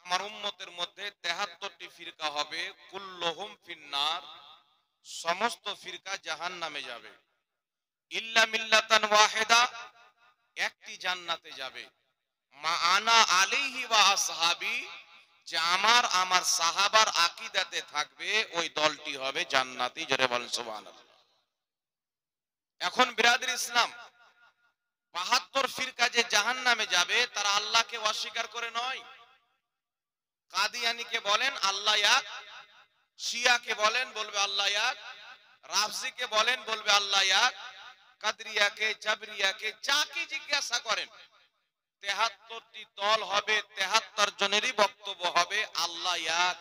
আমার উম্মতের মধ্যে 73টি ফিরকা হবে, কুল্লুহুম ফিন্নার, সমস্ত ফিরকা জাহান্নামে যাবে, ইল্লা মিল্লাতান ওয়াহিদা, একটি জান্নাতে যাবে, মা আনা আলাইহি ওয়া আসহাবি, যে আমার সাহাবার আকীদাতে থাকবে, ওই দলটি হবে জান্নাতি। জোরে বলেন সুবহানাল্লাহ। এখন বিরাদর ইসলাম, 72 ফিরকা যে জাহান্নামে যাবে তারা আল্লাহকে অস্বীকার করে নয়। কাদিয়ানীকে বলেন আল্লাহ এক, শিয়াকে বলেন বলবে আল্লাহ এক, রাফজিকে বলেন বলবে আল্লাহ এক, কাদরিয়াকে জাবরিয়াকে যাকে জিজ্ঞাসা করেন 73টি দল হবে, 73 জনেরই বক্তব্য হবে আল্লাহ এক।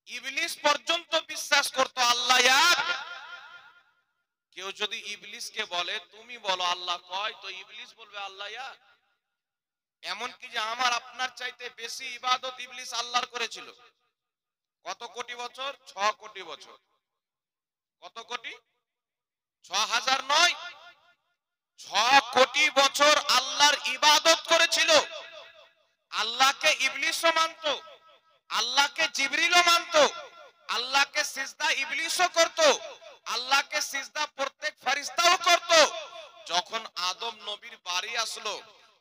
ইবলিস পর্যন্ত বিশ্বাস করতো আল্লাহ এক। কেউ যদি ইবলিসকে বলে তুমি বলো আল্লাহ কয়, তো ইবলিস বলবে আল্লাহ এক। এমনকি যে আমার আপনার চাইতে বেশি ইবাদত ইবলিস আল্লাহর করেছিল। কত কোটি বছর? 6 কোটি বছর। কত কোটি? 6000 নয়, 6 কোটি বছর আল্লাহর ইবাদত করেছিল। আল্লাহকে ইবলিসও মানত, আল্লাহকে জিবরিলও মানত, আল্লাহকে সিজদা ইবলিসও করত, আল্লাহকে সিজদা প্রত্যেক ফেরেশতাও করত। যখন আদম নবীর বাড়ি আসলো,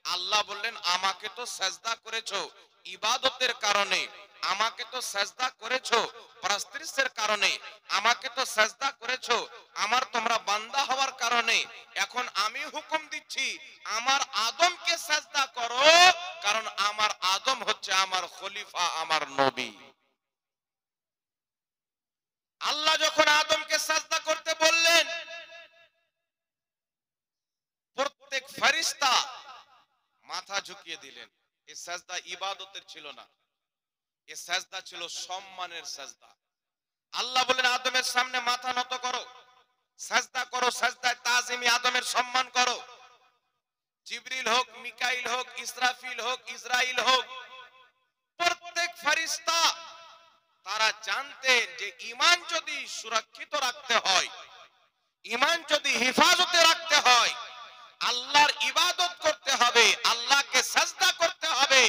আল্লাহ বললেন আমাকে তো সিজদা করেছো ইবাদতের কারণে, আমাকে তো সিজদা করেছো প্রস্তিরের কারণে, আমাকে তো সিজদা করেছো আমার তোমরা বান্দা হওয়ার কারণে। এখন আমি হুকুম দিচ্ছি আমার আদমকে সিজদা করো, কারণ আমার আদম হচ্ছে আমার খলিফা, আমার নবী। আল্লাহ যখন আদমকে সিজদা করতে বললেন, প্রত্যেক ফেরেশতা মাথা ঝুঁকিয়ে দিলেন। এই সিজদা ইবাদতের ছিল না, এই সিজদা ছিল সম্মানের সিজদা। আল্লাহ বলেন আদমের সামনে মাথা নত করো, সিজদা করো, সিজদায়ে তাজিমি আদমের সম্মান করো। জিবরিল হোক, মিকাইল হোক, ইসরাফিল হোক, ইসরাইল হোক, প্রত্যেক ফেরেশতা তারা জানতেন যে ঈমান যদি সুরক্ষিত রাখতে হয়, ঈমান যদি হেফাজতে রাখতে হয়, আল্লাহর ইবাদত করতে হবে, আল্লাহকে সিজদা করতে হবে।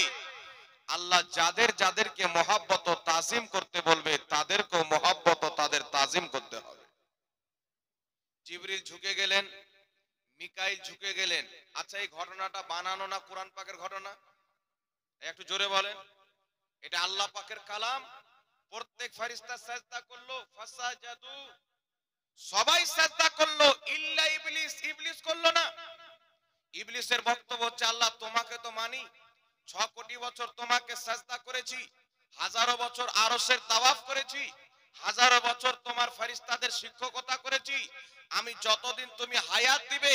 আল্লাহ যাদের যাদেরকে মহব্বত ও তাজিম করতে বলবে তাদেরকেও মহব্বত ও তাদের তাজিম করতে হবে। জিবরিল ঝুঁকে গেলেন, মিকাইল ঝুঁকে গেলেন। আচ্ছা, এই ঘটনাটা বানানো না কোরআন পাকের ঘটনা? একটু জোরে বলেন। এটা আল্লাহ পাকের কালাম। প্রত্যেক ফেরেশতা সিজদা করলো, ফাসাজাদু, সবাই সিজদা করলো, ইল্লা ইবলিস, ইবলিস করলো না। ইবলিসের বক্তব্য হচ্ছে আল্লাহ তোমাকে তো মানি, 6 কোটি বছর তোমাকে সিজদা করেছি, হাজারো বছর আরশের তাওয়াফ করেছি, হাজারো বছর তোমার ফেরেশতাদের শিক্ষকতা করেছি, আমি যতদিন তুমি হায়াত দিবে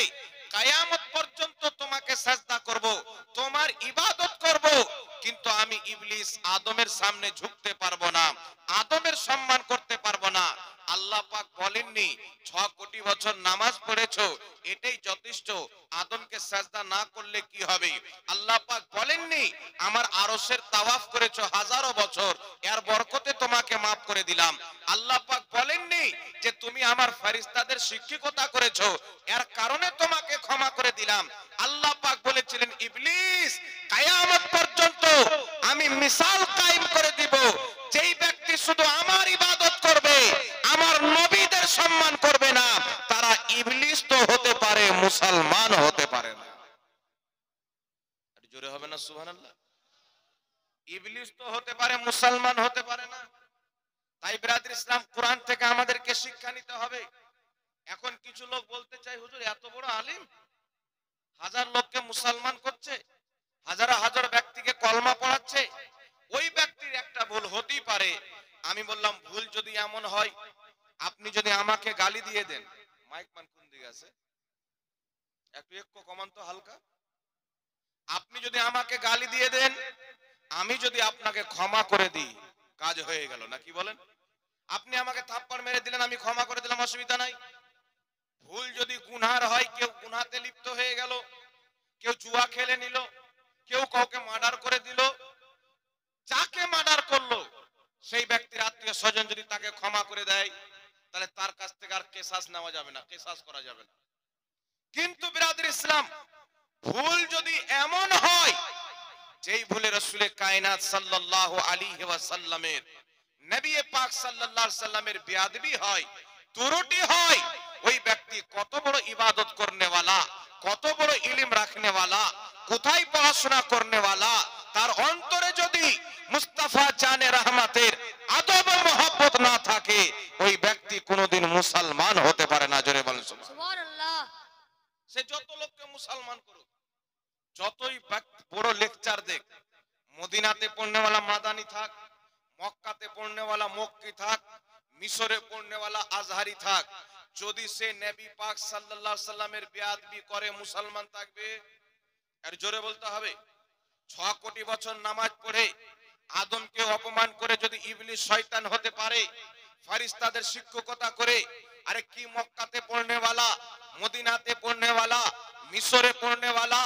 কিয়ামত পর্যন্ত তোমাকে সিজদা করব, তোমার ইবাদত করব। কিন্তু আমি ইবলিস আদমের সামনে ঝুঁকতে পারবো না, আদমের সম্মান করতে পারবো না। আল্লাহ পাক বলেননি 6 কোটি বছর নামাজ পড়েছো এটাই যথেষ্ট, আদমকে সিজদা না করলে কি হবে? আল্লাহ পাক বলেননি আমার আরশের তাওয়াফ করেছো হাজারো বছর, এর বরকতে তোমাকে maaf করে দিলাম। আল্লাহ পাক বলেননি যে তুমি আমার ফেরেশতাদের শিক্ষকতা করেছো এর কারণে তোমাকে ক্ষমা করে দিলাম। আল্লাহ পাক বলেছিলেন ইবলিস কিয়ামত পর্যন্ত আমি মিসাল কায়েম করে দিব, যেই ব্যক্তি শুধু আমার ইবাদত করবে, আমার নবীদের সম্মান করবে না, তারা ইবলিস তো হতে পারে, মুসলমান হতে পারে না। জোরে হবে না সুবহানাল্লাহ? ইবলিস তো হতে পারে, মুসলমান হতে পারে না। তাই ব্রাদার ইসলাম, কোরআন থেকে আমাদেরকে শিক্ষা নিতে হবে। এখন কিছু লোক বলতে চাই হুজুর এত বড় আলিম, হাজার লোককে মুসলমান করছে, হাজার হাজার ব্যক্তিকে কলমা পড়াচ্ছে, ওই ব্যক্তির একটা ভুল হতেই পারে। আমি বললাম ভুল যদি এমন হয়, আপনি যদি আমাকে গালি দিয়ে দেন, মাইক মান কোন দিকে আছে, একটু কমান তো হালকা। আপনি যদি আমাকে গালি দিয়ে দেন, আমি যদি আপনাকে ক্ষমা করে দিই, কাজ হয়ে গেল না, কি বলেন? আপনি আমাকে থাপ্পড় মেরে দিলেন, আমি ক্ষমা করে দিলাম, অসুবিধা নাই। ভুল যদি গুনার হয়, কেউ গুনাতে লিপ্ত হয়ে গেল, কেউ জুয়া খেলে নিল, কেউ কাউকে মার্ডার করে দিল, যাকে মার্ডার করলো সেই ব্যক্তির আত্মীয় স্বজন যদি তাকে ক্ষমা করে দেয়, তাহলে তার কাছ থেকে আর কেসাস নেওয়া যাবে না, কেসাস করা যাবে না। কিন্তু বিরাদর ইসলাম, ভুল যদি এমন হয় যেই ভুলে রাসূলে কায়নাত সাল্লাল্লাহু আলাইহি ওয়াসাল্লামের নবী পাক সাল্লাল্লাহু আলাইহি সাল্লামের বেয়াদবি হয়, ত্রুটি হয়, ওই ব্যক্তি কত বড় ইবাদত করনে वाला, কত বড় ইলম রাখনে वाला, কোথায় পড়াশোনা করনে वाला, তার অন্তরে যদি মুস্তাফা জানে রহমতের আদব ও মহব্বত না থাকে, ওই ব্যক্তি কোনোদিন মুসলমান হতে পারে না। জোরে বলেন সুবহানাল্লাহ। সে যত লোককে মুসলমান করুক, যতই বড় লেকচার দেখ, মদিনাতে পড়নে वाला মাদানি থাক, মক্কাতে পড়নে वाला মক্কি থাক, মিশরে পড়নে वाला আজহারি থাক, যদি সে নবী পাক সাল্লাল্লাহু আলাইহি সাল্লামের বেয়াদবি করে মুসলমান থাকবে? আর জোরে বলতে হবে। 6 কোটি বছর নামাজ পড়ে আদমকে অপমান করে যদি ইবলিস শয়তান হতে পারে, ফেরেশতাদের শিক্ষকতা করে, আরে কি মক্কাতে পড়নে वाला, মদিনাতে পড়নে वाला, মিশরে পড়নে वाला,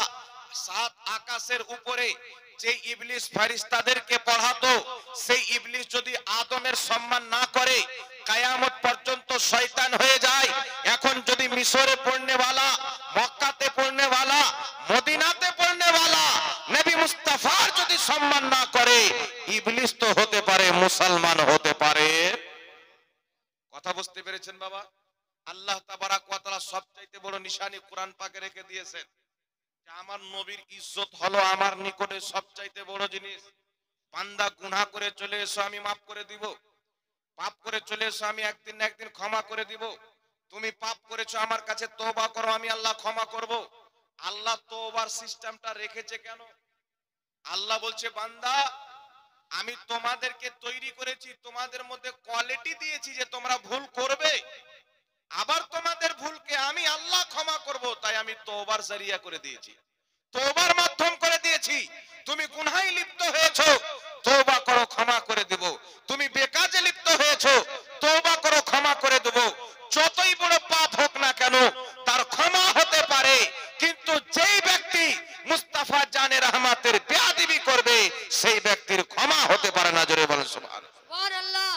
7 আকাশের উপরে যে ইবলিস ফেরেশতাদেরকে পড়াতো, সেই ইবলিস যদি আদমের সম্মান না করে কিয়ামত পর্যন্ত শয়তান হয়ে যায়। এখন যদি মিশরে পড়নে वाला, মক্কাতে পড়নে वाला, মদিনাতে পড়নে वाला নবী মুস্তাফার যদি সম্মান না করে, ইবলিস তো হতে পারে মুসলমান হতে পারে। কথা বুঝতে পেরেছেন বাবা? আল্লাহ তাবারাক ওয়া তাআলা সবচাইতে বড় নিশানি কোরআন পাকে রেখে দিয়েছেন যে আমার নবীর ইজ্জত হলো আমার নিকটে সবচাইতে বড় জিনিস। বান্দা গুনাহ করে চলে এসো, আমি মাফ করে দিব। পাপ করে চলে এসো, আমি একদিন না একদিন ক্ষমা করে দিব। তুমি পাপ করেছো, আমার কাছে তওবা করো, আমি আল্লাহ ক্ষমা করব। আল্লাহ তওবার সিস্টেমটা রেখেছে কেন? আল্লাহ বলছে বান্দা আমি তোমাদেরকে তৈরি করেছি, তোমাদের মধ্যে কোয়ালিটি দিয়েছি যে তোমরা ভুল করবে, আবার তোমাদের ভুলকে আমি আল্লাহ ক্ষমা করব, তাই আমি তওবার জারিয়া করে দিয়েছি, তওবার মাধ্যম করে দিয়েছি। তুমি গুনাহে লিপ্ত হয়েছো, তওবা করো, ক্ষমা করে দেব। তুমি বেকাজে লিপ্ত হয়েছো, তওবা করো, ক্ষমা করে দেব। যতই বড় পাপ হোক না কেন তার ক্ষমা হতে পারে, কিন্তু যেই ব্যক্তি মুস্তাফা জানে রহমতের বেয়াদবি করবে সেই ব্যক্তির ক্ষমা হতে পারে না। জোরে বলেন সুবহানাল্লাহ।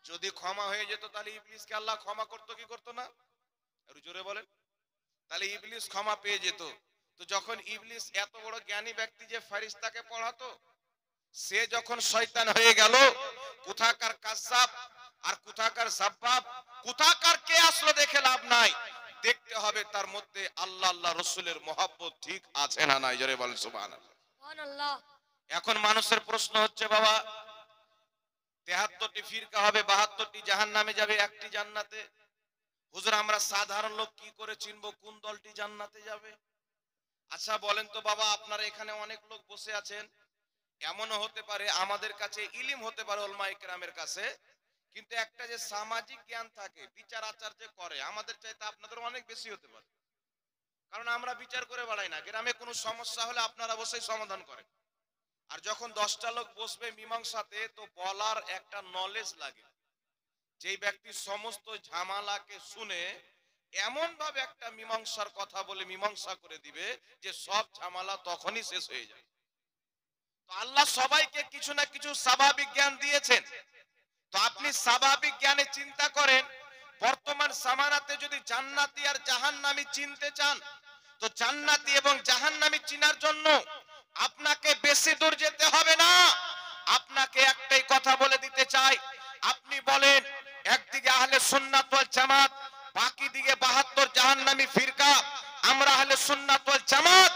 যদি ক্ষমা হয়ে যেত তাহলে ইবলিসকে আল্লাহ ক্ষমা করতো কি করতো না? আর জোরে বলেন। তাহলে ইবলিস ক্ষমা পেয়ে যেত। তো যখন ইবলিস এত বড় জ্ঞানী ব্যক্তি যে ফেরেশতাকে পড়াতো, সে যখন শয়তান হয়ে গেল, কোথাকার কাজ্জাব আর কোথাকার সাব্বাব, কোথাকার কে আসলো দেখে লাভ নাই, দেখতে হবে তার মধ্যে আল্লাহ আল্লাহ রাসূলের মহব্বত ঠিক আছে না নাই। জোরে বলেন সুবহানাল্লাহ। এখন মানুষের প্রশ্ন হচ্ছে বাবা 73টি ফিরকা হবে, 72টি জাহান্নামে যাবে, একটি জান্নাতে। হুজুর আমরা সাধারণ লোক কি করে চিনবো কোন দলটি জান্নাতে যাবে? আচ্ছা বলেন তো বাবা, আপনারা এখানে অনেক লোক বসে আছেন, এমনও হতে পারে আমাদের কাছে ইলম হতে পারে উলামায়ে কেরামের কাছে, কিন্তু একটা যে সামাজিক জ্ঞান থাকে, বিচার আচার যে করে, আমাদের চাইতে আপনাদের অনেক বেশি হতে পারে। কারণ আমরা বিচার করে বেড়াই না, গ্রামে কোনো সমস্যা হলে আপনারা বসেই সমাধান করেন। আর যখন 10টা লোক বসবে মীমাংসাতে, তো বলার একটা নলেজ লাগে। যেই ব্যক্তি সমস্ত ঝামেলাকে শুনে এমন ভাবে একটা মীমাংসার কথা বলে মীমাংসা করে দিবে যে সব ঝামেলা তখনই শেষ হয়ে যায়। তো আল্লাহ সবাইকে কিছু না কিছু স্বাভাবিক জ্ঞান দিয়েছেন। তো আপনি স্বাভাবিক জ্ঞানে চিন্তা করেন, বর্তমান জামানাতে যদি জান্নাতি আর জাহান্নামী চিনতে চান, তো জান্নাতি এবং জাহান্নামী চিনার জন্য আপনাকে বেশি দূর যেতে হবে না। আপনাকে একটাই কথা বলে দিতে চাই, আপনি বলেন একদিকে আহলে সুন্নাত ওয়াল জামাত, বাকি দিকে 72 জাহান্নামী ফিরকা। আমরা আহলে সুন্নাত ওয়াল জামাত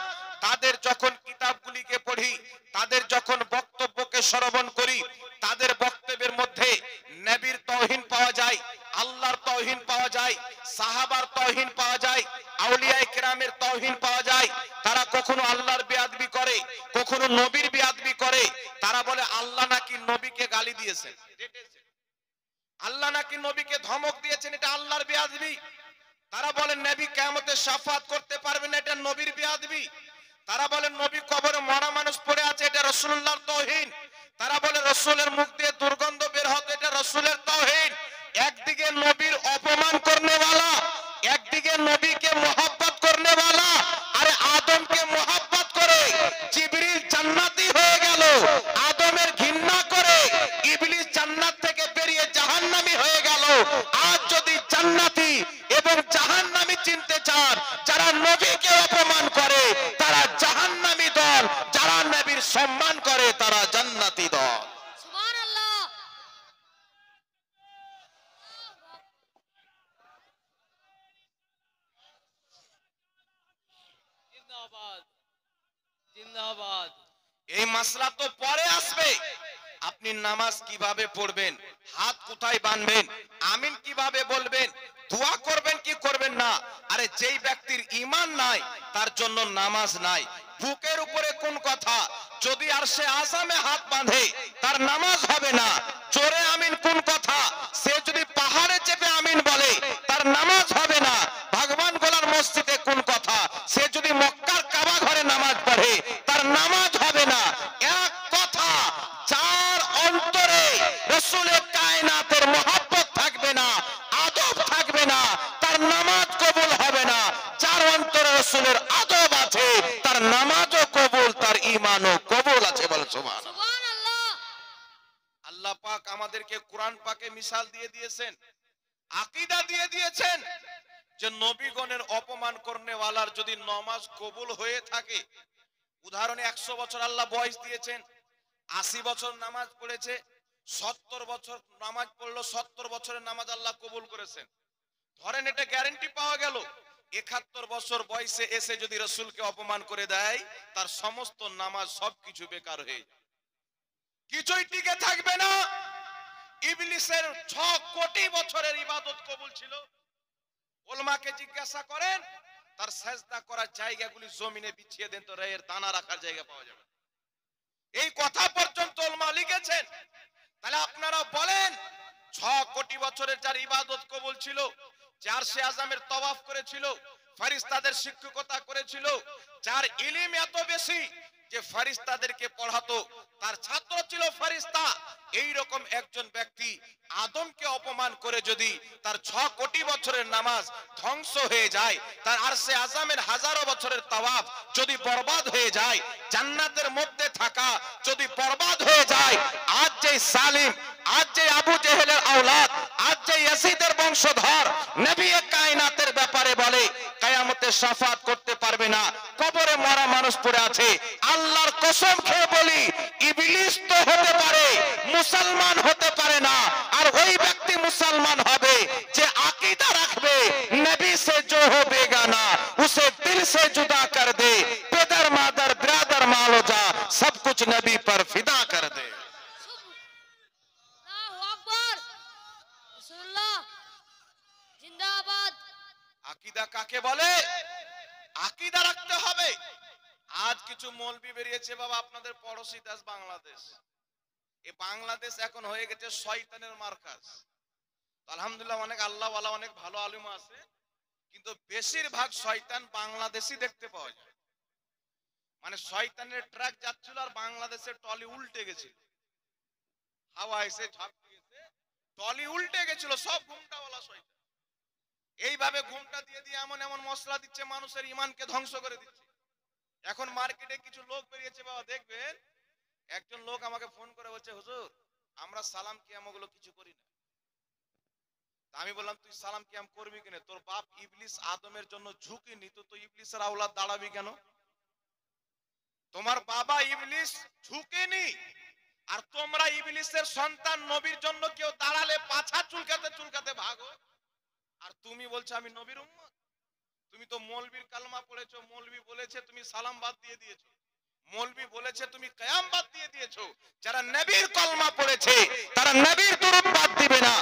তাদের যখন কিতাবগুলিকে পড়ি, তাদের যখন বক্তব্যকে শ্রবণ করি, তাদের বক্তব্যের মধ্যে নবীর তাওহীন পাওয়া যায়, আল্লাহর তাওহীন পাওয়া যায়, সাহাবার তাওহীন পাওয়া যায়, আউলিয়ায়ে কেরামের তাওহীন পাওয়া যায়। তারা কখনো আল্লাহর বেয়াদবি করে, কখনো নবীর বেয়াদবি করে। তারা বলে আল্লাহ নাকি নবীকে গালি দিয়েছেন, আল্লাহ নাকি নবীকে ধমক দিয়েছেন, এটা আল্লাহর বেয়াদবি। তারা বলেন নবী কিয়ামতে শাফাআত করতে পারবে না, এটা নবীর বেয়াদবি। তারা বলেন নবী কবরে মরা মানুষ পড়ে আছে, এটা রাসূলুল্লাহর তাওহীন। তারা বলে রাসূলের মুখ দিয়ে দুর্গন্ধ বের হতো, এটা রাসূলের তাওহীন। একদিকে নবীর অপমান করনে वाला, একদিকে নবীকে মোহাব্বত করনে वाला। আরে আদমকে মোহাব্বত করে জিবরিল জান্নাতি হয়ে গেল, আদমের ঘৃণা করে ইবলিস জান্নাত থেকে বেরিয়ে জাহান্নামী হয়ে গেল। আজ যদি জান্নাতি এবং জাহান্নামী চিনতে চান, যারা নবীকে অপমান করে তারা জাহান্নামী দল, যারা নবীর সম্মান তারা জান্নাতি দল। সুবহানাল্লাহ। জিন্দাবাদ জিন্দাবাদ। এই মাসলা তো পরে আসবে। আপনি নামাজ কিভাবে পড়বেন, হাত কোথায় বাঁধবেন, আমিন কিভাবে বলবেন, দোয়া করবেন কি করবেন না। আরে যেই ব্যক্তির ঈমান নাই তার জন্য নামাজ নাই। বুকের উপরে কোন কথা, যদি আরশে আযামে হাত বাঁধে তার নামাজ হবে না। জোরে আমিন কোন কথা, সে যদি পাহাড়ে চেপে আমিন বলে তার নামাজ হবে না। ভগবান গোলার মসজিদে কোন কথা, সে যদি মক্কার কাবা ঘরে নামাজ পড়ে তার নামাজ হবে না। এক কথা, যার অন্তরে রাসূলের কায়নাতের মহব্বত থাকবে না, আদব থাকবে না, তার নামাজ কবুল হবে না। যার অন্তরে রাসূলের আদব আছে তার নামাজও কবুল, তার ঈমানও কবুল আছে। বল সুবহানাল্লাহ। সুবহানাল্লাহ। আল্লাহ পাক আমাদেরকে কোরআন পাকে মিসাল দিয়ে দিয়েছেন, আকীদা দিয়ে দিয়েছেন যে নবীগণের অপমান করনেওয়ালার যদি নামাজ কবুল হয়ে থাকে, উদাহরণে 100 বছর আল্লাহ বয়স দিয়েছেন, 80 বছর নামাজ পড়েছে, 70 বছর নামাজ পড়লো, 70 বছরের নামাজ আল্লাহ কবুল করেছেন। ধরেন এটা গ্যারান্টি পাওয়া গেল 71 বছর বয়সে এসে যদি রাসূলকে অপমান করে দেয় তার সমস্ত নামাজ সবকিছু বেকার হয়ে যায়, কিছুই টিকে থাকবে না। ইবলিসের 6 কোটি বছরের ইবাদত কবুল ছিল। উলামাকে জিজ্ঞাসা করেন তার সেজদা করার জায়গাগুলি জমিনে বিছিয়ে দেন তো এর দানা রাখার জায়গা পাওয়া যাবে। এই কথা পর্যন্ত উলামা লিখেছেন। তাহলে আপনারা বলেন 6 কোটি বছরের যার ইবাদত কবুল ছিল, যার সে আযামের তওয়াফ করেছিল, ফেরেশতাদের শিক্ষকতা করেছিল, যার ইলম এত বেশি যে ফেরেশতাদেরকে পড়াতো, তার ছাত্র ছিল ফেরেশতা, এই রকম একজন ব্যক্তি আদমকে অপমান করে যদি তার 6 কোটি বছরের নামাজ ধ্বংস হয়ে যায়, তার আরশে আযামের হাজারো বছরের তাওয়াফ যদি বরবাদ হয়ে যায়, জান্নাতের মধ্যে থাকা যদি বরবাদ হয়ে যায়, আজ যে সালিম, আজ যে আবু জেহেলের আওলাদ, আজ যে ইয়াসিদের বংশধর নবী কায়নাতের ব্যাপারে বলে কিয়ামতে শাফাত করতে পারবে না, কবরে মরা মানুষ পড়ে আছে, আল্লাহর কসম খেয়ে বলি ইবলিস তো হতে পারে, মুসলমান হতে পারে না। আর ওই ব্যক্তি মুসলমান হবে যে আকীদা রাখবে নবী से जो हो बेगाना उसे दिल से जुदा कर दे, पितर मादर ब्रदर मालो जा सब कुछ नबी पर फिदा कर दे। আল্লাহু আকবার। রাসূলুল্লাহ জিন্দাবাদ। আকীদা কাকে বলে? আকীদা রাখতে হবে। আজ কিছু মৌলবি বেরিয়েছে বাবা আপনাদের পড়োশি দেশ বাংলাদেশ, এই বাংলাদেশ এখন হয়ে গেছে শয়তানের মার্কাজ। আলহামদুলিল্লাহ অনেক আল্লাহওয়ালা অনেক ভালো আলেম আছে, কিন্তু বেশিরভাগ শয়তান বাংলাদেশই দেখতে পাওয়া যায়। মানে শয়তানের ট্রাক যাচ্ছিল আর বাংলাদেশের টলি উল্টে গেছিল, হাওয়া এসে ঝাঁপ দিয়েছে, টলি উল্টে গেছিল, সব ঘুমটাওয়ালা শয়তান। এইভাবে ঘুমটা দিয়ে দিয়ে এমন এমন মশলা দিচ্ছে মানুষের ঈমানকে ধ্বংস করে দিচ্ছে। এখন মার্কেটে কিছু লোক বেরিয়েছে বাবা, দেখবেন একজন লোক আমাকে ফোন করে বলছে হুজুর আমরা সালাম কিয়াম ওগুলো কিছু করি না। আমি বললাম তুই সালাম কিয়াম করবি কেন? তোর বাপ ইবলিস আদমের জন্য ঝুঁকিনি, তো ইবলিসের আওলাদ দাঁড়াবি কেন? তোমার বাবা ইবলিস ঝুঁকেনি, আর তোমরা ইবলিসের সন্তান নবীর জন্য কেউ দাঁড়ালে পাছা চুলকাতে চুলকাতে ভাগো। আর তুমি বলছো আমি নবীর উম্মত। তুমি তো মৌলবীর কালমা পড়েছো, মৌলবী বলেছে তুমি সালাম বাদ দিয়ে দিয়েছো, মৌলবী বলেছে তুমি কিয়াম বাদ দিয়ে দিয়েছো। যারা নবীর কলমা পড়েছে তারা নবীর দুরূদ বাদ দিবে না,